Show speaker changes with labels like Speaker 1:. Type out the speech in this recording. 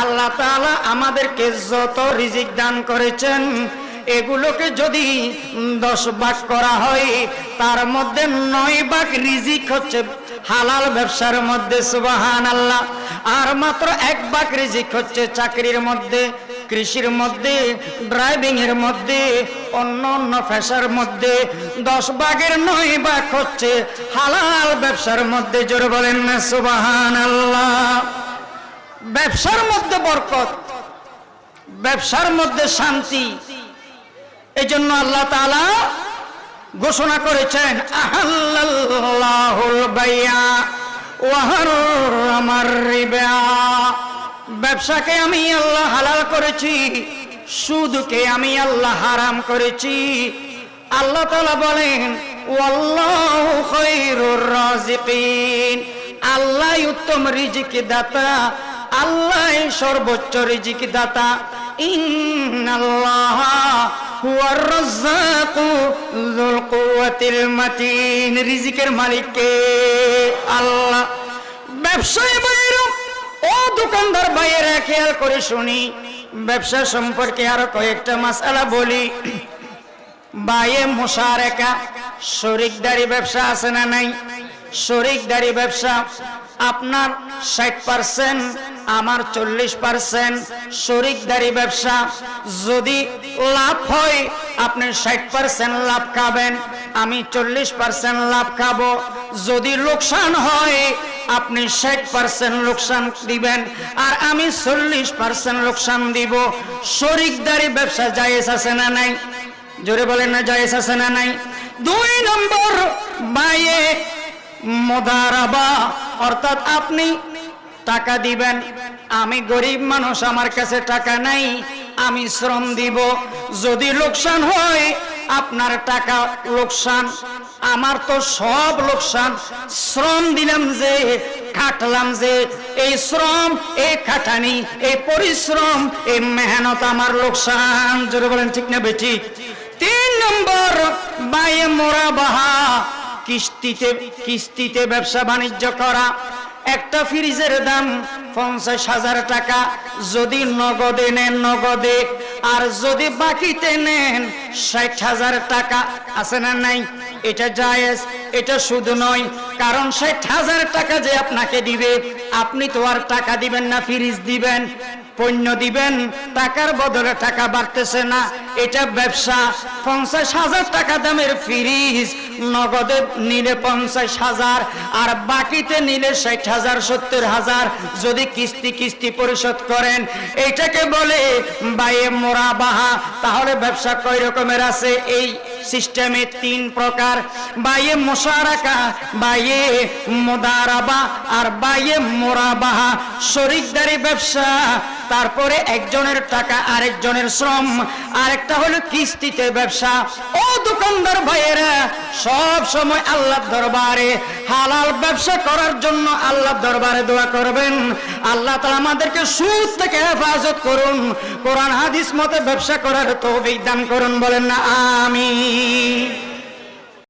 Speaker 1: আল্লাহ তাআলা আমাদেরকে যত রিজিক দান করেছেন এগুলোকে যদি 10 ভাগ করা হয় তার মধ্যে 9 ভাগ রিজিক হচ্ছে হালাল ব্যবসার মধ্যে, সুবহানাল্লাহ। আর মাত্র 1 ভাগ রিজিক হচ্ছে চাকরির মধ্যে, কৃষির মধ্যে, ড্রাইভিং এর মধ্যে, অন্য অন্য পেশার মধ্যে। 10 ভাগের 9 ভাগ হচ্ছে হালাল ব্যবসার মধ্যে। জোরে বলেন না সুবহানাল্লাহ। ব্যবসার মধ্যে বরকত, ব্যবসার মধ্যে শান্তি। এই জন্য আল্লাহ তাআলা ঘোষণা করেছেন আহাল্লাল্লাহুল বাইআ ওয়া হারামার রিবা। ব্যবসাকে আমি আল্লাহ হালাল করেছি, সুদকে আমি আল্লাহ হারাম করেছি। আল্লাহ তাআলা বলেন ওয়াল্লাহু খায়রুর রাযিকিন, আল্লাহ উত্তম রিজিক দাতা, আল্লাহ সর্বোচ্চ রিজিক দাতা। ইন্নাল্লাহা হুয়ার রাজ্জাকু যুল কুওয়াতিল মাতিন, রিজিকের মালিক কে? আল্লাহ। ব্যবসায়ী ভাইরা ও দোকানদার ভাইয়েরা খেয়াল করে শুনি, ব্যবসা সম্পর্কে আরো কয়েকটা মাসআলা বলি। বায়ে মুশারাকা, শরীকদারি ব্যবসা আছে না নাই? শরীকদারি ব্যবসা, আপনার 60%, আমার 40%। শরীকদারি ব্যবসা, যদি লাভ হয় আপনি 60% লাভ খাবেন, আমি 40% লাভ খাবো। যদি লোকসান হয় আপনি 60% লোকসান দিবেন আর আমি 40% লোকসান দিব। শরীকদারি ব্যবসা জায়েজ আছে না নাই? জোরে বলেন না জায়েজ আছে না নাই? 2 নম্বর বায়ে মুদারাবা, অর্থাৎ আপনি টাকা দিবেন, আমি গরিব মানুষ, আমার কাছে টাকা নাই, আমি শ্রম দিব। যদি লোকসান হয় আপনার টাকা লোকসান, আমার তো সব লোকসান। শ্রম দিলাম যে, খাটলাম যে, এই শ্রম, এই খাটানি, এই পরিশ্রম, এই মেহনত আমার লোকসান। জোরে বলেন ঠিক না বেঠিক? 3 নম্বর বায়ে মুরাবাহা, কিস্তিতে ব্যবসা বাণিজ্য করা। একটা ফ্রিজের দাম 50,000 টাকা, যদি নগদে নেন নগদে, আর যদি বাকিতে নেন 60,000 টাকা। আছে না নাই? এটা জায়েজ, এটা শুধু নয়, কারণ 60,000 টাকা যে আপনাকে দিবে, আপনি তো আর টাকা দিবেন না, ফ্রিজ দিবেন, পণ্য দিবেন, টাকার বদলে টাকা বাড়তেছে না, এটা ব্যবসা। 50,000 টাকা দামের ফ্রিজ নগদে নিলে 50,000 আর বাকিতে নিলে 60,000 70,000। যদি কিস্তি পরিশোধ করেন, এইটাকে বলে বায়ে মুরাবাহা। তাহলে ব্যবসা কয় রকমের আছে? এই সিস্টেমে 3 প্রকার: বায়ে মুশারাকা, বায়ে মুদারাবা আর বায়ে মুরাবাহা। শরীকদারি ব্যবসা, তারপরে একজনের টাকা আরেকজনের শ্রম, আরেকটা হলো কিস্তিতে ব্যবসা। ও দোকানদার ভাইয়েরা, সব সময় আল্লাহর দরবারে হালাল ব্যবসা করার জন্য আল্লাহর দরবারে দোয়া করবেন। আল্লাহ তাআলা আমাদেরকে সুদ থেকে হেফাজত করুন, কোরআন হাদিস মতে ব্যবসা করার তৌফিক দান করুন। বলেন না আমিন।